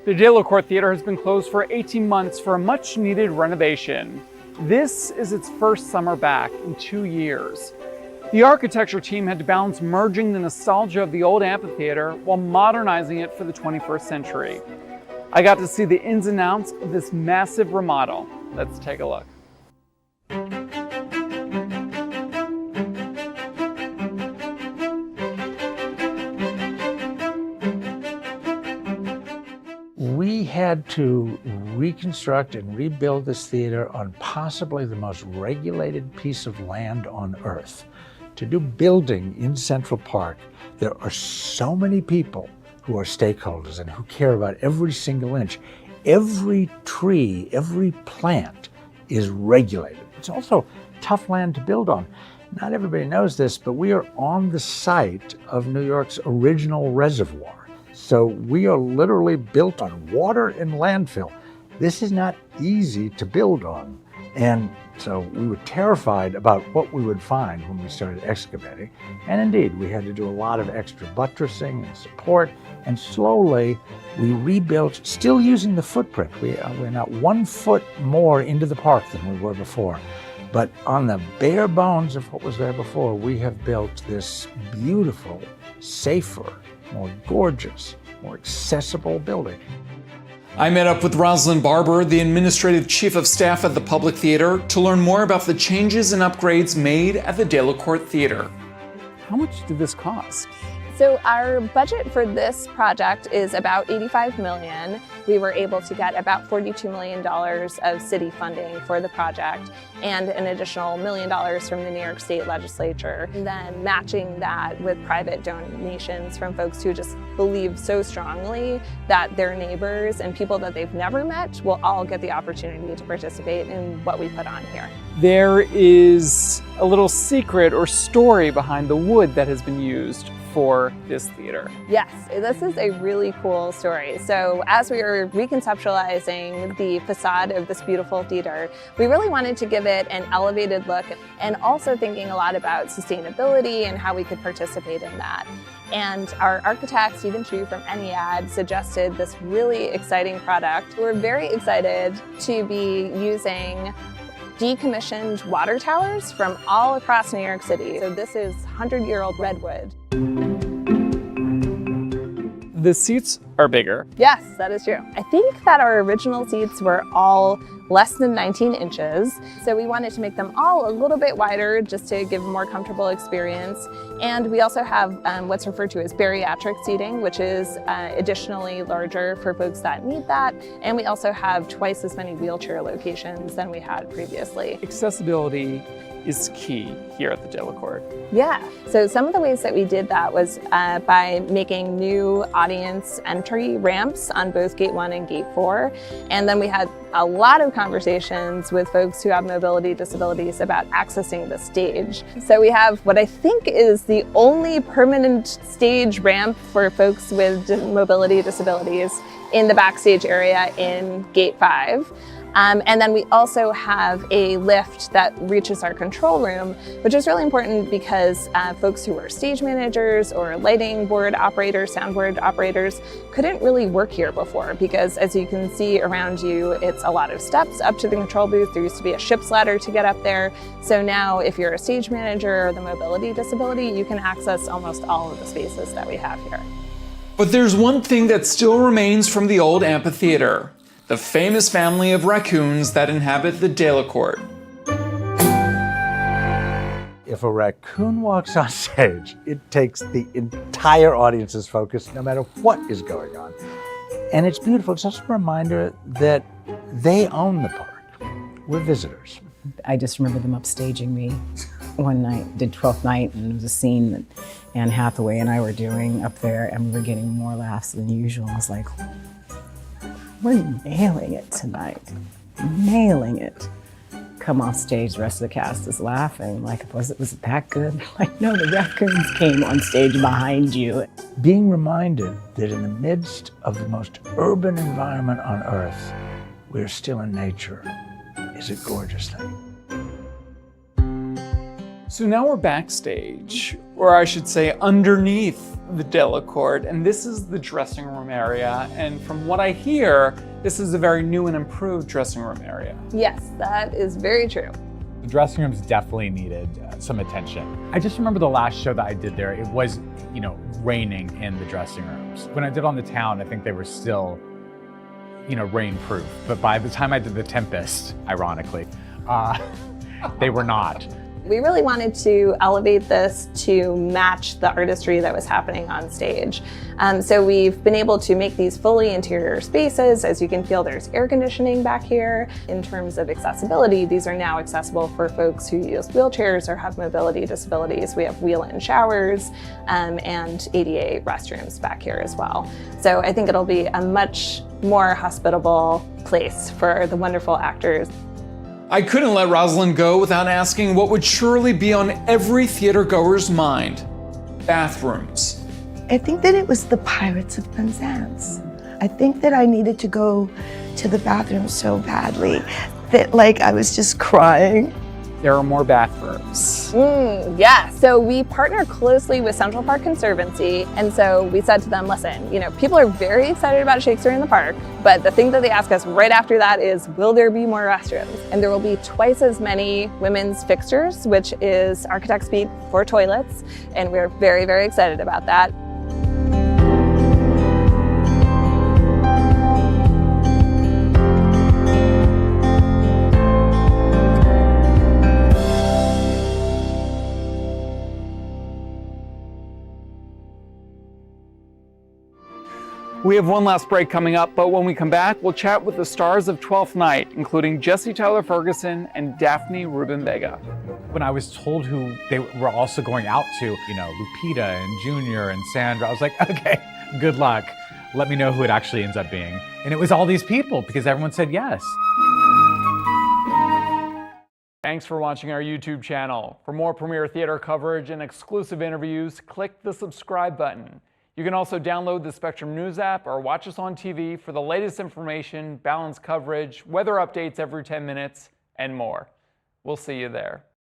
The Delacorte Theater has been closed for 18 months for a much-needed renovation. This is its first summer back in 2 years. The architecture team had to balance merging the nostalgia of the old amphitheater while modernizing it for the 21st century. I got to see the ins and outs of this massive remodel. Let's take a look. We had to reconstruct and rebuild this theater on possibly the most regulated piece of land on earth. To do building in Central Park, there are so many people who are stakeholders and who care about every single inch. Every tree, every plant is regulated. It's also tough land to build on. Not everybody knows this, but we are on the site of New York's original reservoir. So we are literally built on water and landfill. This is not easy to build on. And so we were terrified about what we would find when we started excavating. And indeed, we had to do a lot of extra buttressing and support. And slowly, we rebuilt, still using the footprint. We're not 1 foot more into the park than we were before. But on the bare bones of what was there before, we have built this beautiful, safer, more gorgeous, more accessible building. I met up with Rosalind Barber, the administrative chief of staff at the Public Theater, to learn more about the changes and upgrades made at the Delacorte Theater. How much did this cost? So our budget for this project is about $85 million. We were able to get about $42 million of city funding for the project and an additional $1 million from the New York State Legislature. And then matching that with private donations from folks who just believe so strongly that their neighbors and people that they've never met will all get the opportunity to participate in what we put on here. There is a little secret or story behind the wood that has been used for this theater. Yes, this is a really cool story. So as we were reconceptualizing the facade of this beautiful theater, we really wanted to give it an elevated look and also thinking a lot about sustainability and how we could participate in that. And our architect, Stephen Chu from Eniad, suggested this really exciting product. We're very excited to be using decommissioned water towers from all across New York City. So this is 100-year-old redwood. The seats are bigger. Yes, that is true. I think that our original seats were all less than 19 inches. So we wanted to make them all a little bit wider just to give a more comfortable experience. And we also have what's referred to as bariatric seating, which is additionally larger for folks that need that. And we also have twice as many wheelchair locations than we had previously. Accessibility is key here at the Delacorte. Yeah, so some of the ways that we did that was by making new audience entry ramps on both Gate 1 and Gate 4. And then we had a lot of conversations with folks who have mobility disabilities about accessing the stage. So we have what I think is the only permanent stage ramp for folks with mobility disabilities in the backstage area in Gate 5. And then we also have a lift that reaches our control room, which is really important because folks who are stage managers or lighting board operators, soundboard operators, couldn't really work here before because as you can see around you, it's a lot of steps up to the control booth. There used to be a ship's ladder to get up there. So now if you're a stage manager or the mobility disability, you can access almost all of the spaces that we have here. But there's one thing that still remains from the old amphitheater. The famous family of raccoons that inhabit the Delacorte. If a raccoon walks on stage, it takes the entire audience's focus, no matter what is going on. And it's beautiful. It's just a reminder that they own the park. We're visitors. I just remember them upstaging me one night, did 12th night, and it was a scene that Anne Hathaway and I were doing up there, and we were getting more laughs than usual. I was like, we're nailing it tonight, nailing it. Come off stage, the rest of the cast is laughing. Like, was it that good? Like, no, the raccoons came on stage behind you. Being reminded that in the midst of the most urban environment on earth, we're still in nature is a gorgeous thing. So now we're backstage, or I should say underneath the Delacorte, and this is the dressing room area. And from what I hear, this is a very new and improved dressing room area. Yes, that is very true. The dressing rooms definitely needed some attention. I just remember the last show that I did there, it was, raining in the dressing rooms. When I did On the Town, I think they were still, rain-proof. But by the time I did The Tempest, ironically, they were not. We really wanted to elevate this to match the artistry that was happening on stage. So we've been able to make these fully interior spaces. As you can feel, there's air conditioning back here. In terms of accessibility, these are now accessible for folks who use wheelchairs or have mobility disabilities. We have wheel-in showers and ADA restrooms back here as well. So I think it'll be a much more hospitable place for the wonderful actors. I couldn't let Rosalind go without asking what would surely be on every theater goer's mind: bathrooms. I think that it was the Pirates of Penzance. I think that I needed to go to the bathroom so badly that I was just crying. There are more bathrooms. Yeah, so we partner closely with Central Park Conservancy, and so we said to them, listen, people are very excited about Shakespeare in the Park, but the thing that they ask us right after that is, will there be more restrooms? And there will be twice as many women's fixtures, which is architect speak for toilets, and we're very, very excited about that. We have one last break coming up, but when we come back, we'll chat with the stars of Twelfth Night, including Jesse Tyler Ferguson and Daphne Rubin Vega. When I was told who they were also going out to, Lupita and Junior and Sandra, I was like, okay, good luck. Let me know who it actually ends up being. And it was all these people because everyone said yes. Thanks for watching our YouTube channel. For more premiere theater coverage and exclusive interviews, click the subscribe button. You can also download the Spectrum News app or watch us on TV for the latest information, balanced coverage, weather updates every 10 minutes, and more. We'll see you there.